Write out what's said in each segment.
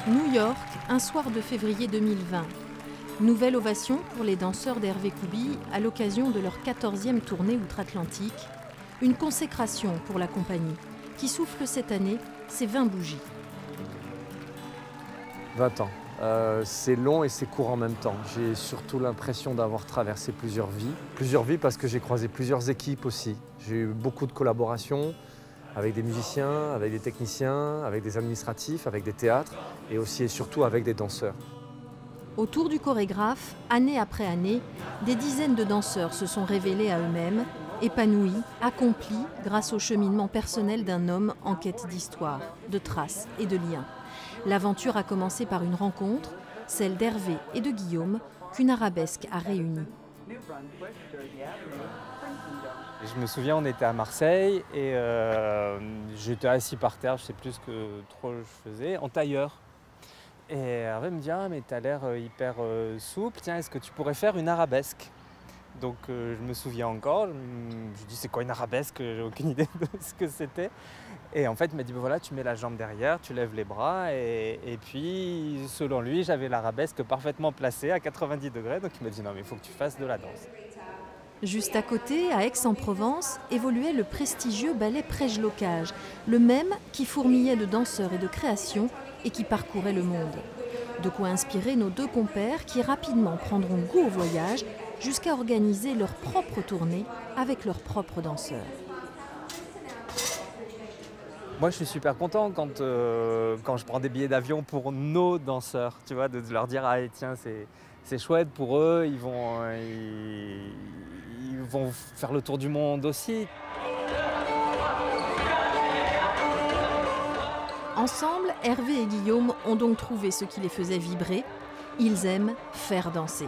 New York, un soir de février 2020. Nouvelle ovation pour les danseurs d'Hervé Kouby à l'occasion de leur 14e tournée outre-Atlantique. Une consécration pour la compagnie qui souffle cette année ses 20 bougies. 20 ans. C'est long et c'est court en même temps. J'ai surtout l'impression d'avoir traversé plusieurs vies. Plusieurs vies parce que j'ai croisé plusieurs équipes aussi. J'ai eu beaucoup de collaborations avec des musiciens, avec des techniciens, avec des administratifs, avec des théâtres et aussi et surtout avec des danseurs. Autour du chorégraphe, année après année, des dizaines de danseurs se sont révélés à eux-mêmes, épanouis, accomplis grâce au cheminement personnel d'un homme en quête d'histoire, de traces et de liens. L'aventure a commencé par une rencontre, celle d'Hervé et de Guillaume, qu'une arabesque a réunis. Je me souviens, on était à Marseille et j'étais assis par terre, je ne sais plus ce que trop je faisais, en tailleur. Et Hervé me dit « Ah mais t'as l'air hyper souple, tiens, est-ce que tu pourrais faire une arabesque ?» Donc je me souviens encore, je dis « C'est quoi une arabesque ?» J'ai aucune idée de ce que c'était. Et en fait, il m'a dit « Voilà, tu mets la jambe derrière, tu lèves les bras. » Et puis, selon lui, j'avais l'arabesque parfaitement placée à 90 degrés. Donc il m'a dit « Non mais il faut que tu fasses de la danse. » Juste à côté, à Aix-en-Provence, évoluait le prestigieux ballet Prège-Locage, le même qui fourmillait de danseurs et de créations et qui parcourait le monde. De quoi inspirer nos deux compères qui rapidement prendront goût au voyage jusqu'à organiser leur propre tournée avec leurs propres danseurs. Moi, je suis super content quand je prends des billets d'avion pour nos danseurs, tu vois, de leur dire « Ah tiens, c'est chouette pour eux, ils vont faire le tour du monde aussi. » Ensemble, Hervé et Guillaume ont donc trouvé ce qui les faisait vibrer. Ils aiment faire danser.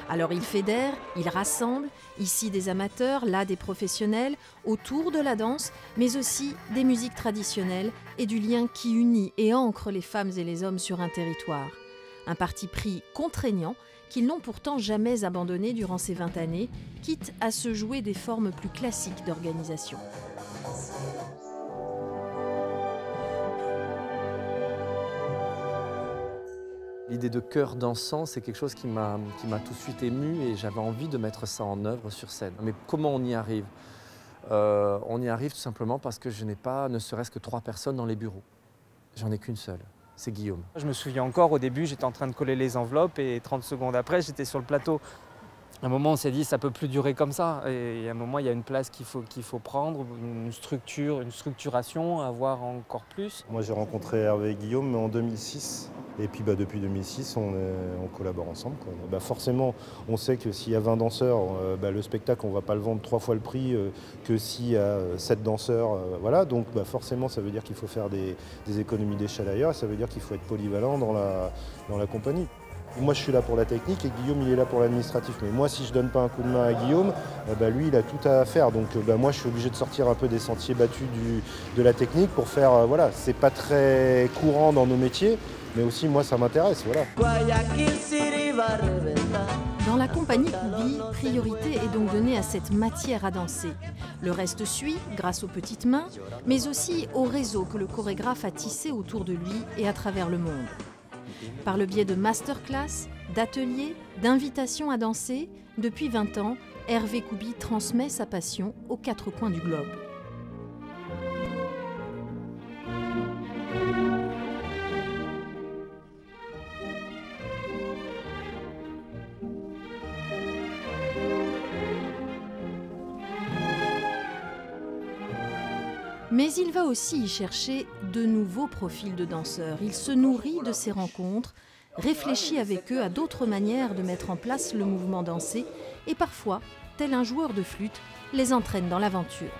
Alors ils fédèrent, ils rassemblent, ici des amateurs, là des professionnels, autour de la danse, mais aussi des musiques traditionnelles et du lien qui unit et ancre les femmes et les hommes sur un territoire. Un parti pris contraignant qu'ils n'ont pourtant jamais abandonné durant ces 20 années, quitte à se jouer des formes plus classiques d'organisation. L'idée de chœur dansant, c'est quelque chose qui m'a tout de suite ému et j'avais envie de mettre ça en œuvre sur scène. Mais comment on y arrive? On y arrive tout simplement parce que je n'ai pas ne serait-ce que 3 personnes dans les bureaux. J'en ai qu'une seule, c'est Guillaume. Je me souviens encore, au début, j'étais en train de coller les enveloppes et 30 secondes après, j'étais sur le plateau. À un moment, on s'est dit, ça ne peut plus durer comme ça. Et à un moment, il y a une place qu'il faut prendre, une structure, une structuration, avoir encore plus. Moi, j'ai rencontré Hervé et Guillaume en 2006. Et puis depuis 2006, on collabore ensemble, quoi. Forcément, on sait que s'il y a 20 danseurs, le spectacle, on ne va pas le vendre 3 fois le prix que s'il y a 7 danseurs. Voilà. Donc forcément, ça veut dire qu'il faut faire des économies d'échelle ailleurs. Et ça veut dire qu'il faut être polyvalent dans la compagnie. Moi, je suis là pour la technique et Guillaume, il est là pour l'administratif. Mais moi, si je ne donne pas un coup de main à Guillaume, lui, il a tout à faire. Donc moi, je suis obligé de sortir un peu des sentiers battus de la technique pour faire... voilà, c'est pas très courant dans nos métiers, mais aussi, moi, ça m'intéresse. Voilà. Dans la compagnie Kouby, priorité est donc donnée à cette matière à danser. Le reste suit, grâce aux petites mains, mais aussi au réseau que le chorégraphe a tissé autour de lui et à travers le monde. Par le biais de masterclass, d'ateliers, d'invitations à danser, depuis 20 ans, Hervé Kouby transmet sa passion aux 4 coins du globe. Mais il va aussi y chercher de nouveaux profils de danseurs. Il se nourrit de ces rencontres, réfléchit avec eux à d'autres manières de mettre en place le mouvement dansé et parfois, tel un joueur de flûte, les entraîne dans l'aventure.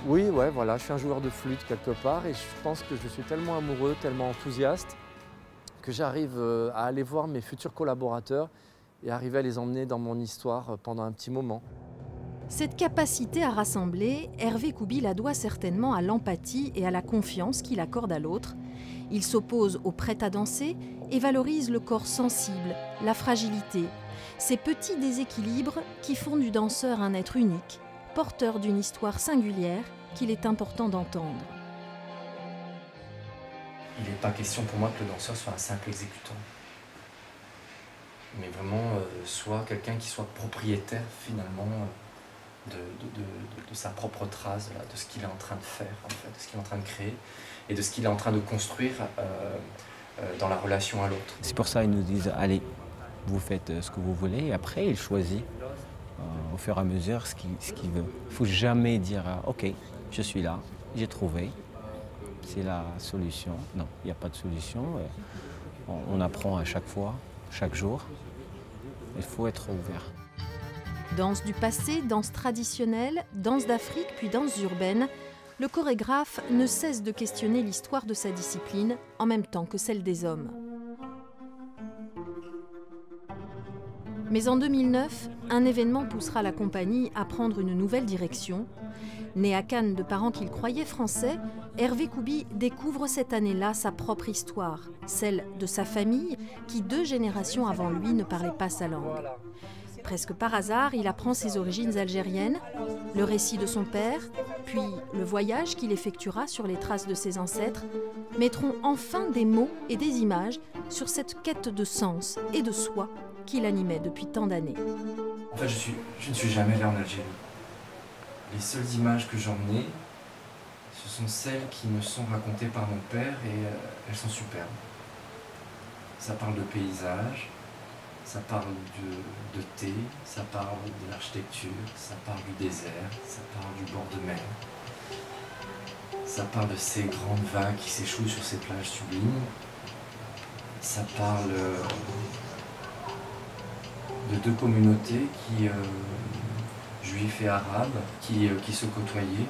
Oui, ouais, voilà, je suis un joueur de flûte quelque part et je pense que je suis tellement amoureux, tellement enthousiaste que j'arrive à aller voir mes futurs collaborateurs et arriver à les emmener dans mon histoire pendant un petit moment. Cette capacité à rassembler, Hervé Kouby la doit certainement à l'empathie et à la confiance qu'il accorde à l'autre. Il s'oppose au prêt à danser et valorise le corps sensible, la fragilité, ces petits déséquilibres qui font du danseur un être unique, porteur d'une histoire singulière qu'il est important d'entendre. Il n'est pas question pour moi que le danseur soit un simple exécutant, mais vraiment soit quelqu'un qui soit propriétaire finalement de sa propre trace, de ce qu'il est en train de faire, en fait, de ce qu'il est en train de créer et de ce qu'il est en train de construire dans la relation à l'autre. C'est pour ça qu'ils nous disent, allez, vous faites ce que vous voulez, et après il choisit au fur et à mesure ce qu'il veut. Il ne faut jamais dire, ok, je suis là, j'ai trouvé, c'est la solution. Non, il n'y a pas de solution. On apprend à chaque fois, chaque jour. Il faut être ouvert. Danse du passé, danse traditionnelle, danse d'Afrique puis danse urbaine, le chorégraphe ne cesse de questionner l'histoire de sa discipline en même temps que celle des hommes. Mais en 2009, un événement poussera la compagnie à prendre une nouvelle direction. Né à Cannes de parents qu'il croyait français, Hervé Koubi découvre cette année-là sa propre histoire, celle de sa famille qui 2 générations avant lui ne parlait pas sa langue. Presque par hasard, il apprend ses origines algériennes, le récit de son père, puis le voyage qu'il effectuera sur les traces de ses ancêtres, mettront enfin des mots et des images sur cette quête de sens et de soi qui l'animait depuis tant d'années. En fait, je ne suis jamais allé en Algérie. Les seules images que j'en ai, ce sont celles qui me sont racontées par mon père et elles sont superbes. Ça parle de paysages, ça parle de thé, ça parle de l'architecture, ça parle du désert, ça parle du bord de mer. Ça parle de ces grandes vagues qui s'échouent sur ces plages sublimes. Ça parle de 2 communautés juifs et arabes, qui se côtoyaient.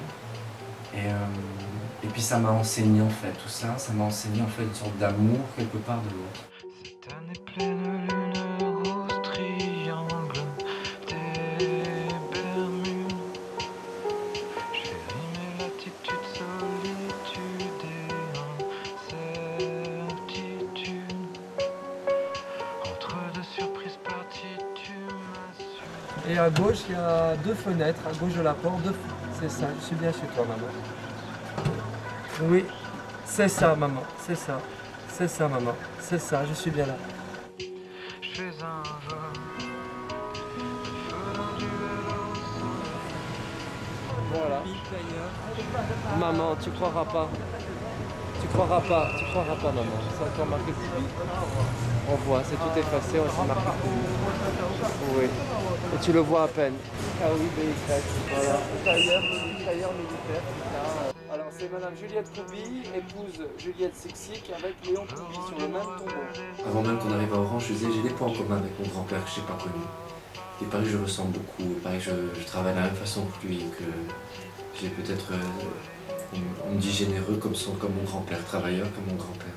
Et puis ça m'a enseigné en fait tout ça, ça m'a enseigné en fait une sorte d'amour quelque part de l'autre. Cette année pleine, lune rose, triangle des Bermudes. J'ai rimé latitude, solitude et incertitude. Entre 2 surprises parties, tu m'assures. Et à gauche, il y a 2 fenêtres, à gauche de la porte, c'est ça, je suis bien chez toi, maman. Oui, c'est ça, maman, c'est ça. C'est ça, maman, c'est ça, je suis bien là. Je fais un vol. Voilà. Maman, tu croiras pas. Tu croiras pas, maman. C'est encore marqué Koubi. On voit, c'est tout effacé, c'est marqué Koubi. Oui. Et tu le vois à peine. Ah oui, B-Y. Voilà. Tailleur militaire. Alors c'est Madame Juliette Koubi, épouse Juliette Sixic avec Léon Koubi sur le même tombeau. Avant même qu'on arrive à Orange, je disais j'ai des points en commun avec mon grand-père que je n'ai pas connu. Et pareil, je ressemble beaucoup. Pareil, je travaille de la même façon que lui, que j'ai peut-être... on me dit généreux comme mon grand-père, travailleur comme mon grand-père.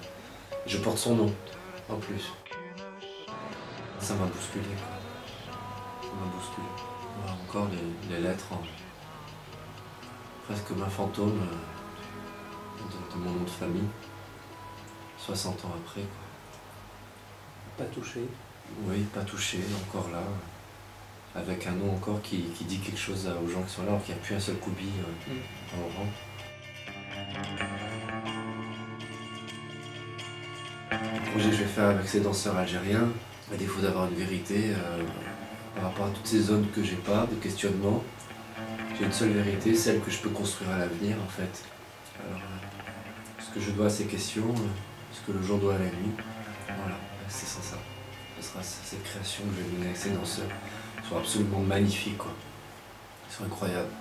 Je porte son nom, en plus. Ça m'a bousculé, quoi. Ça m'a bousculé. Voilà, encore les lettres, presque comme un fantôme de mon nom de famille, 60 ans après, quoi. Pas touché. Oui, pas touché, encore là. Avec un nom encore qui dit quelque chose aux gens qui sont là, alors qu'il n'y a plus un seul Koubi en Oran. Le projet que je vais faire avec ces danseurs algériens, à défaut d'avoir une vérité par rapport à toutes ces zones que j'ai pas, de questionnement, j'ai une seule vérité, celle que je peux construire à l'avenir en fait. Alors, ce que je dois à ces questions, ce que le jour doit à la nuit, voilà, c'est ça. Ce sera cette création que je vais mener avec ces danseurs. Ils sont absolument magnifiques, quoi. Ils sont incroyables.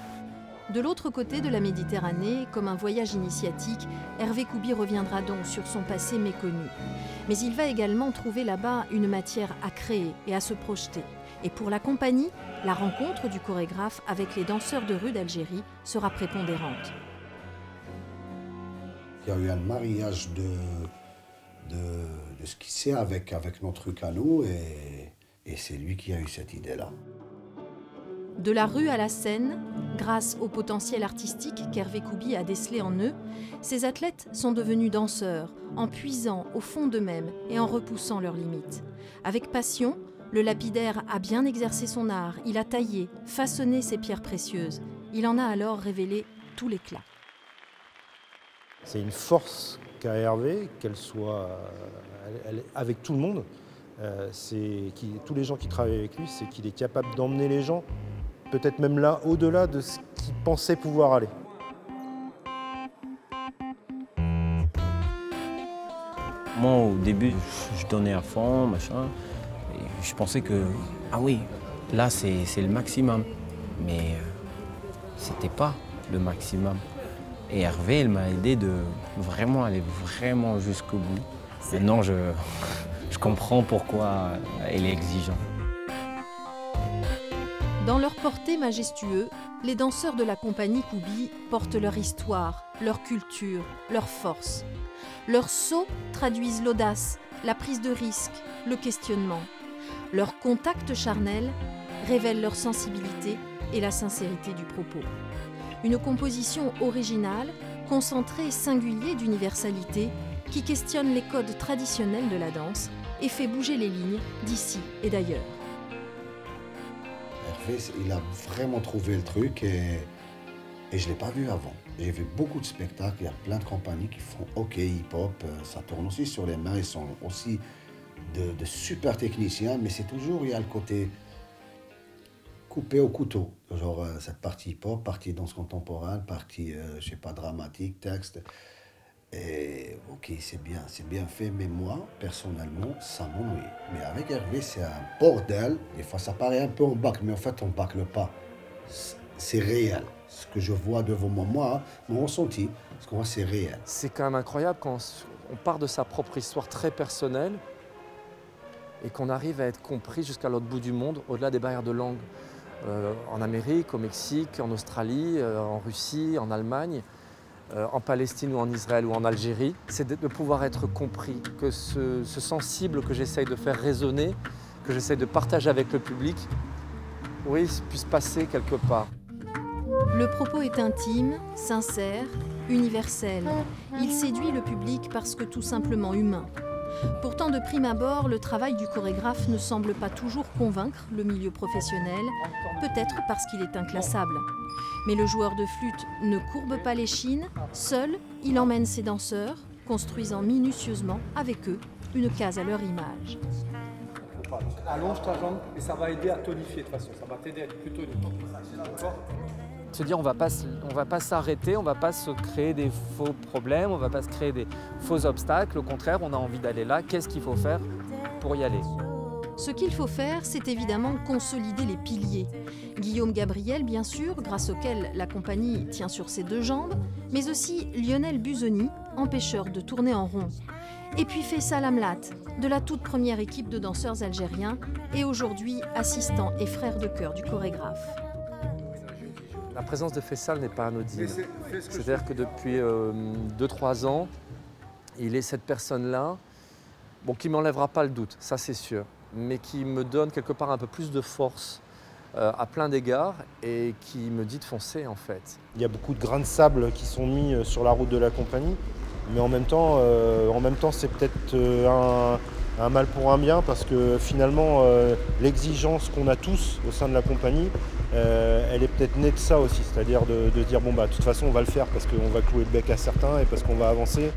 De l'autre côté de la Méditerranée, comme un voyage initiatique, Hervé Koubi reviendra donc sur son passé méconnu. Mais il va également trouver là-bas une matière à créer et à se projeter. Et pour la compagnie, la rencontre du chorégraphe avec les danseurs de rue d'Algérie sera prépondérante. Il y a eu un mariage de ce qui c'est avec notre canot et c'est lui qui a eu cette idée-là. De la rue à la scène, grâce au potentiel artistique qu'Hervé Koubi a décelé en eux, ces athlètes sont devenus danseurs, en puisant au fond d'eux-mêmes et en repoussant leurs limites. Avec passion, le lapidaire a bien exercé son art, il a taillé, façonné ses pierres précieuses. Il en a alors révélé tout l'éclat. C'est une force qu'a Hervé, qu'elle soit avec tout le monde, tous les gens qui travaillent avec lui, c'est qu'il est capable d'emmener les gens, peut-être même là, au-delà de ce qu'ils pensaient pouvoir aller. Moi, au début, je donnais à fond, machin. Et je pensais que, ah oui, là, c'est le maximum. Mais c'était pas le maximum. Et Hervé, il m'a aidé de vraiment aller vraiment jusqu'au bout. Maintenant, je comprends pourquoi elle est exigeante. Dans leur porté majestueux, les danseurs de la compagnie Koubi portent leur histoire, leur culture, leur force. Leurs sauts traduisent l'audace, la prise de risque, le questionnement. Leur contact charnel révèle leur sensibilité et la sincérité du propos. Une composition originale, concentrée et singulier d'universalité qui questionne les codes traditionnels de la danse et fait bouger les lignes d'ici et d'ailleurs. Hervé, il a vraiment trouvé le truc et je ne l'ai pas vu avant. J'ai vu beaucoup de spectacles, il y a plein de compagnies qui font OK hip-hop, ça tourne aussi sur les mains, ils sont aussi de super techniciens, mais c'est toujours, il y a le côté coupé au couteau. Genre cette partie hip-hop, partie danse contemporaine, partie, je sais pas, dramatique, texte. Et OK, c'est bien fait, mais moi, personnellement, ça m'ennuie. Mais avec Hervé, c'est un bordel. Des fois, ça paraît un peu en bâcle, mais en fait, on ne bâcle pas. C'est réel. Ce que je vois devant moi, mon ressenti, ce qu'on voit, c'est réel. C'est quand même incroyable quand on part de sa propre histoire très personnelle et qu'on arrive à être compris jusqu'à l'autre bout du monde, au-delà des barrières de langue. En Amérique, au Mexique, en Australie, en Russie, en Allemagne, en Palestine ou en Israël ou en Algérie. C'est de pouvoir être compris, que ce sensible que j'essaye de faire résonner, que j'essaye de partager avec le public, oui, puisse passer quelque part. Le propos est intime, sincère, universel. Il séduit le public parce que tout simplement humain. Pourtant, de prime abord, le travail du chorégraphe ne semble pas toujours convaincre le milieu professionnel, peut-être parce qu'il est inclassable. Mais le joueur de flûte ne courbe pas l'échine, seul, il emmène ses danseurs, construisant minutieusement avec eux une case à leur image. Allonge ta jambe et ça va aider à tonifier de toute façon, ça va t'aider à être plus tonique. D'accord ? Se dire on va pas s'arrêter, on va pas se créer des faux problèmes, on va pas se créer des faux obstacles. Au contraire, on a envie d'aller là. Qu'est-ce qu'il faut faire pour y aller? Ce qu'il faut faire, c'est évidemment consolider les piliers. Guillaume Gabriel, bien sûr, grâce auquel la compagnie tient sur ses deux jambes, mais aussi Lionel Busoni, empêcheur de tourner en rond. Et puis Faisal Amlat, de la toute première équipe de danseurs algériens et aujourd'hui assistant et frère de chœur du chorégraphe. La présence de Faisal n'est pas anodine. C'est-à-dire que depuis 2-3 ans, il est cette personne-là, bon, qui ne m'enlèvera pas le doute, ça c'est sûr, mais qui me donne quelque part un peu plus de force à plein d'égards et qui me dit de foncer en fait. Il y a beaucoup de grains de sable qui sont mis sur la route de la compagnie, mais en même temps c'est peut-être un mal pour un bien parce que finalement l'exigence qu'on a tous au sein de la compagnie, elle est peut-être née de ça aussi, c'est-à-dire de dire bon bah de toute façon on va le faire parce qu'on va clouer le bec à certains et parce qu'on va avancer.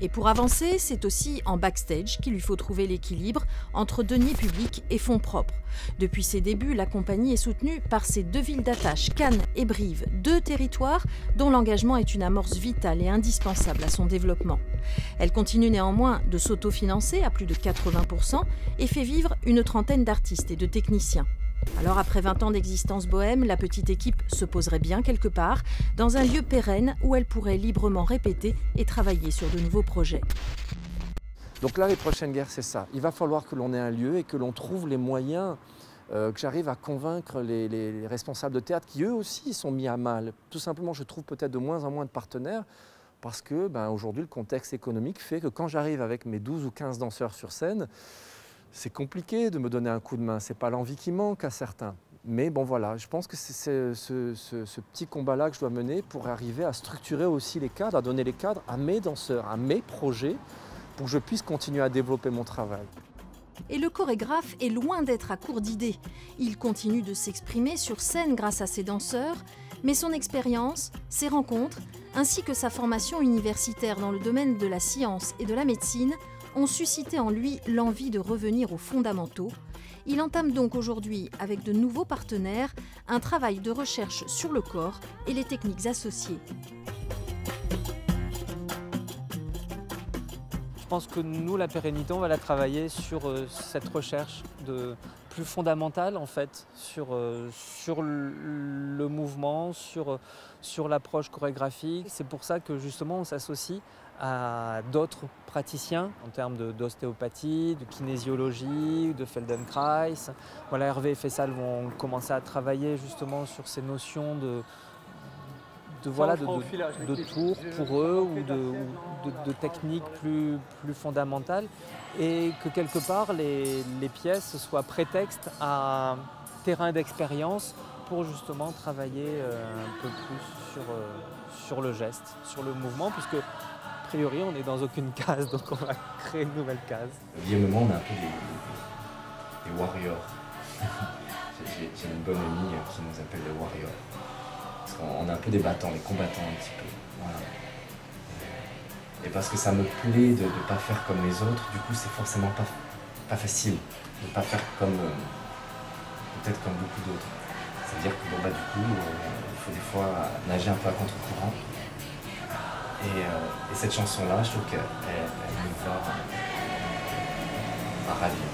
Et pour avancer, c'est aussi en backstage qu'il lui faut trouver l'équilibre entre deniers publics et fonds propres. Depuis ses débuts, la compagnie est soutenue par ses deux villes d'attache, Cannes et Brive, deux territoires dont l'engagement est une amorce vitale et indispensable à son développement. Elle continue néanmoins de s'autofinancer à plus de 80% et fait vivre une trentaine d'artistes et de techniciens. Alors après 20 ans d'existence bohème, la petite équipe se poserait bien quelque part, dans un lieu pérenne où elle pourrait librement répéter et travailler sur de nouveaux projets. Donc là, les prochaines guerres, c'est ça. Il va falloir que l'on ait un lieu et que l'on trouve les moyens, que j'arrive à convaincre les responsables de théâtre qui eux aussi sont mis à mal. Tout simplement, je trouve peut-être de moins en moins de partenaires parce que aujourd'hui, le contexte économique fait que quand j'arrive avec mes 12 ou 15 danseurs sur scène, c'est compliqué de me donner un coup de main, c'est pas l'envie qui manque à certains. Mais bon voilà, je pense que c'est ce petit combat-là que je dois mener pour arriver à structurer aussi les cadres, à donner les cadres à mes danseurs, à mes projets, pour que je puisse continuer à développer mon travail. Et le chorégraphe est loin d'être à court d'idées. Il continue de s'exprimer sur scène grâce à ses danseurs, mais son expérience, ses rencontres, ainsi que sa formation universitaire dans le domaine de la science et de la médecine, ont suscité en lui l'envie de revenir aux fondamentaux. Il entame donc aujourd'hui, avec de nouveaux partenaires, un travail de recherche sur le corps et les techniques associées. Je pense que nous, la pérennité, on va la travailler sur cette recherche plus fondamentale en fait, sur le mouvement, sur l'approche chorégraphique. C'est pour ça que justement on s'associe à d'autres praticiens en termes d'ostéopathie, de kinésiologie, de Feldenkrais. Voilà, Hervé et Fessal vont commencer à travailler justement sur ces notions de tours pour eux ou de techniques plus fondamentales, et que quelque part les pièces soient prétexte à un terrain d'expérience pour justement travailler un peu plus sur le geste, sur le mouvement, puisque a priori on n'est dans aucune case, donc on va créer une nouvelle case. Guillaume et moi, on est un peu des warriors. J'ai une bonne amie qui nous appelle les warriors. Parce qu'on est un peu des battants, les combattants un petit peu. Voilà. Et parce que ça me plaît de ne pas faire comme les autres, du coup c'est forcément pas facile de ne pas faire comme peut-être comme beaucoup d'autres. C'est-à-dire que du coup, il faut des fois nager un peu à contre-courant. Et cette chanson-là, je trouve qu'elle me va ravir.